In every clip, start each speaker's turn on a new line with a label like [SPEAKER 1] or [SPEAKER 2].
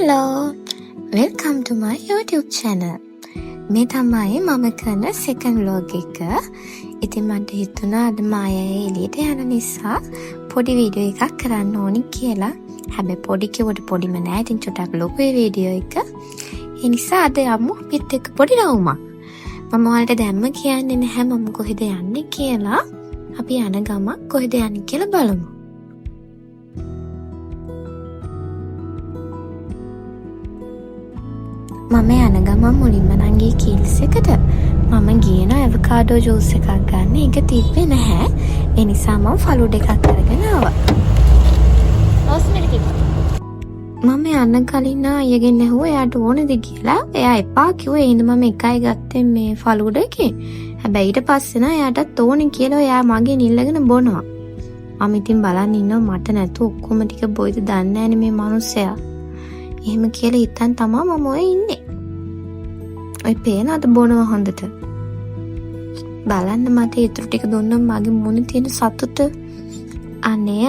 [SPEAKER 1] Hello! Welcome to my YouTube channel. මේ තමයි මම කරන second vlog එක. ඉතින් මට හිතුණා අද මායය එළියට යන නිසා පොඩි වීඩියෝ එකක් කරන්න ඕනි කියලා. හැබැයි පොඩි කිව්වට පොඩිම නෑ. ඉතින් චුට්ටක් ලොකුයි වීඩියෝ එක. ඒ නිසා අද යමු අපිත් එක්ක පොඩි රවුමක්. මම ඔයාලට දැම්ම කියන්නේ නැහැ මම කොහෙද යන්නේ කියලා. අපි යන ගමන් කොහෙද යන්නේ කියලා බලමු. මම යන ගමන් මුලින්ම නම් ගියේ කීල්ස් එකට. මම ගියේ නෝ ඇවෝකාඩෝ ජූස් එකක් ගන්න. ඒක තිබ්බේ නැහැ. ඒ නිසා මම ෆලුඩා එකක් අරගෙන ආවා. රෝස්මෙරි කිව්වා. මම යන්න කලින් අයියගෙන් ඇහුවා එයාට ඕනද කියලා. එයා එපා කිව්වා. ඒ හින්දා මම එකයි ගත්තේ මේ ෆලුඩා එකේ. හැබැයි ඊට පස්සේ නා එයාටත් ඕනේ කියලා එයා මගෙන් ඉල්ලගෙන බොනවා. මම ඉතින් බලන් ඉන්නවා මට නැතු ඔක්කොම ටික බොයිද දන්නේ නැනේ මේ මිනිස්සයා. එහෙම කියලා හිතන් තමයි මම ඔය ඉන්නේ. ඔය පේනවද බොනවා හොඳට. බලන්න මට ඊටු ටික දුන්නම මගේ මුණේ තියෙන සතුට අනේ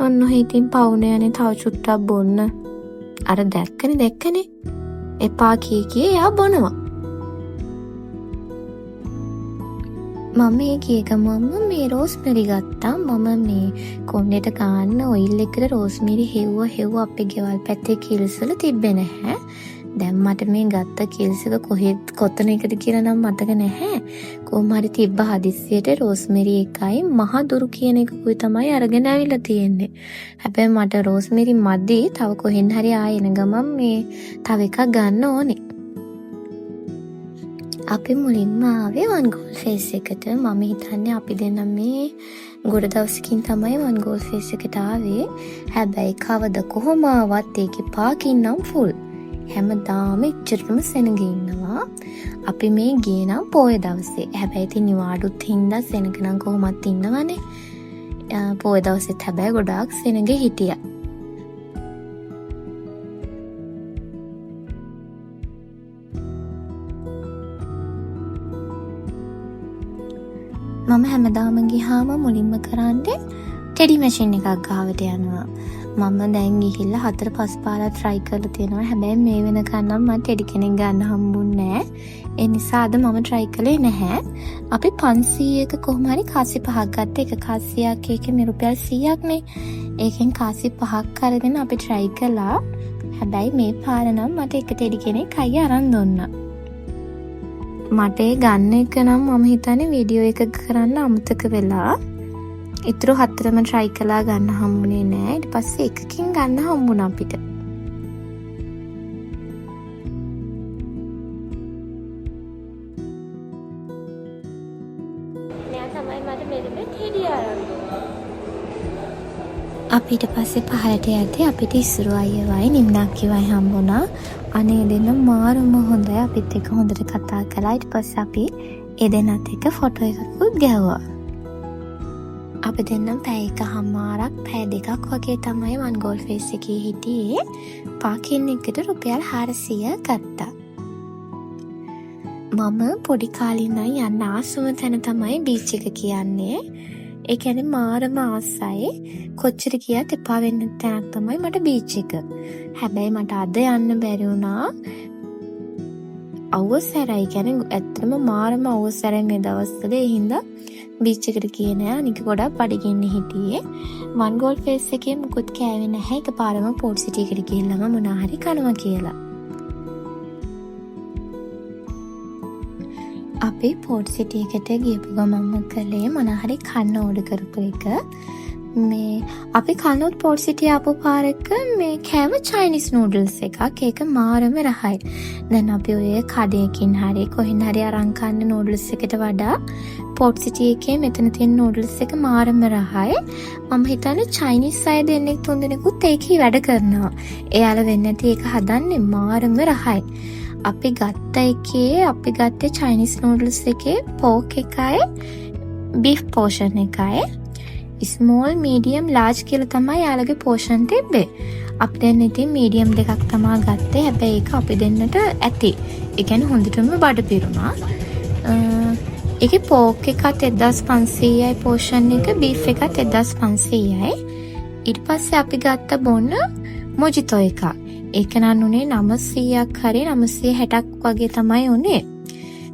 [SPEAKER 1] ඔන්න හිතින් පවුනේ යන්නේ තව චුට්ටක් බොන්න. අර දැක්කනේ. එපා කී එයා බොනවා. මම මේ ගිය ගමන්ම මේ රෝස්මෙරි ගත්තා. මම මේ කොණ්ඩේට ගන්න ඔයිල් එකට රෝස්මෙරි හෙව්වා අපේ ගෙවල් පැත්තේ කිල්ස් වල තිබ්බේ නැහැ. දැන් මට මේ ගත්ත කිල්ස් එක කොතන එකද කියලා නම් මතක නැහැ. කොහොම හරි තිබ්බ හදිස්සියට රෝස්මෙරි එකයි මහ දුරු කියන එකකුයි තමයි අරගෙන ආවිලා තියෙන්නේ. හැබැයි මට රෝස්මෙරි මදි. තව කොහෙන් හරි ආයෙන ගමන් මේ තව එකක් ගන්න ඕනේ. අපි මුලින්ම ආවේ වන් ගෝල් ෆේස් එකට. මම හිතන්නේ අපි දෙන්න මේ ගොඩ දවසකින් තමයි වන් ගෝල් ෆේස් එකට ආවේ. හැබැයි කවද කොහොම ආවත් ඒකේ පාකින් නම් ෆුල්. හැමදාම ඉච්චරම සෙනග ඉන්නවා. අපි මේ ගියේ නම් පොය දවසේ. හැබැයි ඉතින් නිවාඩුත් හින්දා සෙනග නම් කොහොමත් ඉන්නවනේ. පොය දවසෙත් හැබැයි ගොඩාක් සෙනග හිටියා. මම හැමදාම ගියාම මුලින්ම කරන්නේ ටෙඩි මැෂින් එකක් ගාවට යනවා. මම දැන් ගිහිල්ලා 4-5 පාරක් try කරලා තියෙනවා. හැබැයි මේ වෙනකන් නම් මට ටෙඩි කෙනෙක් ගන්න හම්බුන්නේ නැහැ. ඒ නිසා අද මම try කළේ නැහැ. අපි 500ක කොහොම හරි කාසි 5ක් ගත්තා. එක කාසියක් එකේ රුපියල් 100ක් නේ. ඒකෙන් කාසි 5ක් අරගෙන අපි try කළා. හැබැයි මේ පාර නම් මට එක ටෙඩි කෙනෙක් අයියා අරන් දුන්නා. මට ගන්න එක නම් මම හිතන්නේ වීඩියෝ එක කරන්න අමතක වෙලා. ඊටු 4ම try කළා ගන්න හම්බුනේ නෑ. ඊට පස්සේ එකකින් ගන්න හම්බුණා අපිට. මෙයා තමයි මට මෙලිමේ ටෙඩි අරන් දුන්නේ. අපි ඊට පස්සේ පහලට යද්දී අපිට ඉස්සුරු අයියවයි නිම්නාක්කිවයි හම්බුණා. අනේ දෙන්න මාරුම හොඳයි. අපිත් එක්ක හොඳට කතා කළා. ඊට පස්සේ අපි ඒ දෙන්නත් එක්ක ෆොටෝ එකකුත් ගැහුවා. අපි දෙන්නම් පැය එකමාරක් පැය දෙකක් වගේ තමයි වන් ගෝල් ෆේස් එකේ හිටියේ. පාකින් එකට රුපියල් 400 ගත්තා. මම පොඩි කාලේ ඉඳන් යන්න ආසම තැන තමයි බීච් එක කියන්නේ. ඒ කියන්නේ මාරම ආසයි. කොච්චර ගියත් එපා වෙන්න තැනක් තමයි මට බීච් එක. හැබැයි මට අද යන්න බැරි වුණා. අවසරයි කියන්නේ ඇත්තටම මාරම අවසරයි මේ දවස්වල. ඒ හින්දා බීච් එකට ගියේ නෑ. අනික ගොඩක් බඩගින්න හිටියේ. වන් ගෝල් ෆේස් එකේ මුකුත් කෑවේ නැහැ. එකපාරම පෝට් සිටි එකට ගිහිල්ලාම මොනවා හරි කනවා කියලා. අපි පෝට් සිටි එකට ගියපු ගමන්ම කළේ මොනවා හරි කන්න ඕඩර් කරපු එක. මේ අපි කනොත් පෝට් සිටි ආපු පාරක මේ කෑම චයිනීස් නූඩල්ස් එකක්. ඒක මාරම රහයි. දැන් අපි ඔය කඩේකින් හරි කොහෙන් හරි අරන් කන්න නූඩල්ස් එකට වඩා පෝට් සිටි එකේ මෙතන තියෙන නූඩල්ස් එක මාරම රහයි. මම හිතන්නේ චයිනීස් අය දෙන්නෙක් තුන් දෙනෙකුත් ඒකේ වැඩ කරනවා. එයාලා වෙන්නේ නැති ඒක හදන්නේ මාරම රහයි. අපි ගත්තේ චයිනීස් නූඩල්ස් එකේ පෝක් එකයි බීෆ් පෝෂන් එකයි. ස්මෝල් මීඩියම් ලාර්ජ් කියලා තමයි යාළගේ පෝෂන් තිබ්බේ. අපි දැන් ඉතින් මීඩියම් දෙකක් තමයි ගත්තේ. හැබැයි ඒක අපි දෙන්නට ඇති. ඒ කියන්නේ හොඳටම බඩ පිරුණා. ඒකේ පෝක් එකත් 1500යි පෝෂන් එක, බීෆ් එකත් 1500යි. ඊට පස්සේ අපි ගත්ත බොන්න මොජිතෝ එකක්. ඒක නම් උනේ 900ක් හරි 960ක් වගේ තමයි උනේ.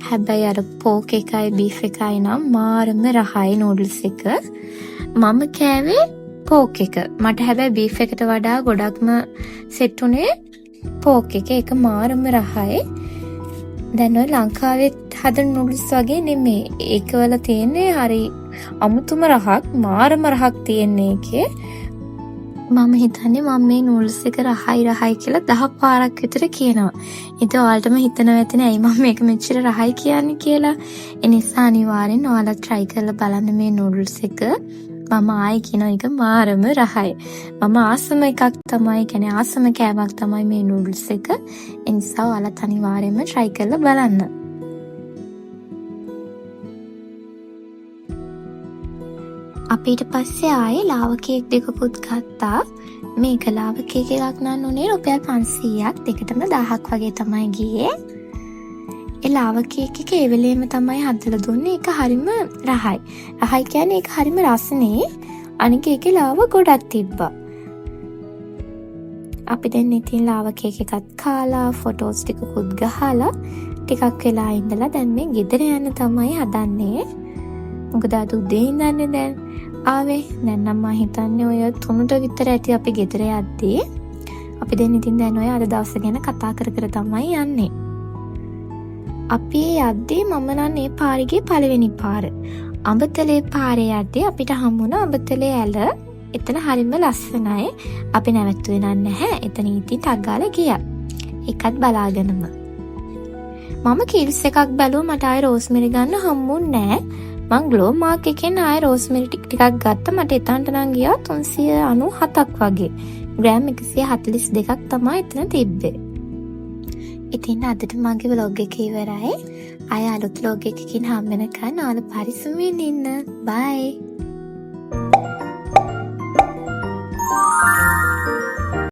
[SPEAKER 1] හැබැයි අර පෝක් එකයි බීෆ් එකයි නම් මාරම රහයි නූඩල්ස් එක. මම කෑවේ පෝක් එක. මට හැබැයි බීෆ් එකට වඩා ගොඩක්ම සෙට් උනේ පෝක් එක. ඒක මාරම රහයි. දැන් ඔය ලංකාවේ හදන නූඩල්ස් වගේ නෙමෙයි. ඒකවල තියෙන්නේ හරි අමුතුම රහක්, මාරම රහක් තියෙන්නේ ඒකේ. මම හිතන්නේ මම මේ නූඩල්ස් එක රහයි කියලා 10 පාරක් විතර කියනවා. ඉතින් ඔයාලටම හිතනවා ඇතිනේ ඇයි මම මේක මෙච්චර රහයි කියන්නේ කියලා. ඒ නිසා අනිවාර්යෙන් ඔයාලා try කරලා බලන්න මේ නූඩල්ස් එක. මම ආයි කියන එක මාරම රහයි. මම ආසම එකක් තමයි, කියන්නේ ආසම කෑමක් තමයි මේ නූඩල්ස් එක. ඒ නිසා ඔයාලත් අනිවාර්යෙන්ම try කරලා බලන්න. අපි ඊට පස්සේ ආයේ ලාවා කේක් දෙකකුත් ගත්තා. මේක ලාවා කේක් එකක් නම් උනේ රුපියල් 500ක්, දෙකටම 1000ක් වගේ තමයි ගියේ. ඒ ලාවා කේක් එක ඒ වෙලේම තමයි හදලා දුන්නේ. ඒක හරිම රහයි. රහයි කියන්නේ ඒක හරිම රසනේ. අනික ඒකේ ලාවා ගොඩක් තිබ්බා. අපි දැන් ඉතින් ලාවා කේක් එකත් කාලා ෆොටෝස් ටිකකුත් ගහලා ටිකක් වෙලා ඉඳලා දැන් මේ ගෙදර යන්න තමයි හදන්නේ. මොකද අද උදේ ඉඳන්නේ දැන් ආවේ. දැන් නම් මම හිතන්නේ ඔය 3ට විතර ඇති අපි ගෙදර යද්දී. අපි දැන් ඉතින් දැන් ඔය අද දවස ගැන කතා කර තමයි යන්නේ. අපි යද්දී මම නම් මේ පාරේ පළවෙනි පාර. අඹතලේ පාරේ යද්දී අපිට හම්බුණා අඹතලේ ඇල. එතන හරිම ලස්සනයි. අපි නැවතුනේ නැහැ. එතන ඉතින් ටක් ගාලා ගියා. ඒකත් බලාගෙනම. මම කිල්ස් එකක් බැලුවා, මට ආයේ රෝස්මෙරි ගන්න හම්බුන්නේ නැහැ. මං ග්ලෝ මාක් එකෙන් ආයේ රෝස්මෙරි ටිකක් ගත්තා. මට එතනට නම් ගියා 397ක් වගේ. ග්‍රෑම් 142ක් තමයි එතන තිබ්බේ. ඉතින් අදට මගේ vlog එක ඉවරයි. ආයෙ අලුත් vlog එකකින් හම්බ වෙනකන් ඔයාලා පරිස්සමෙන් ඉන්න. bye.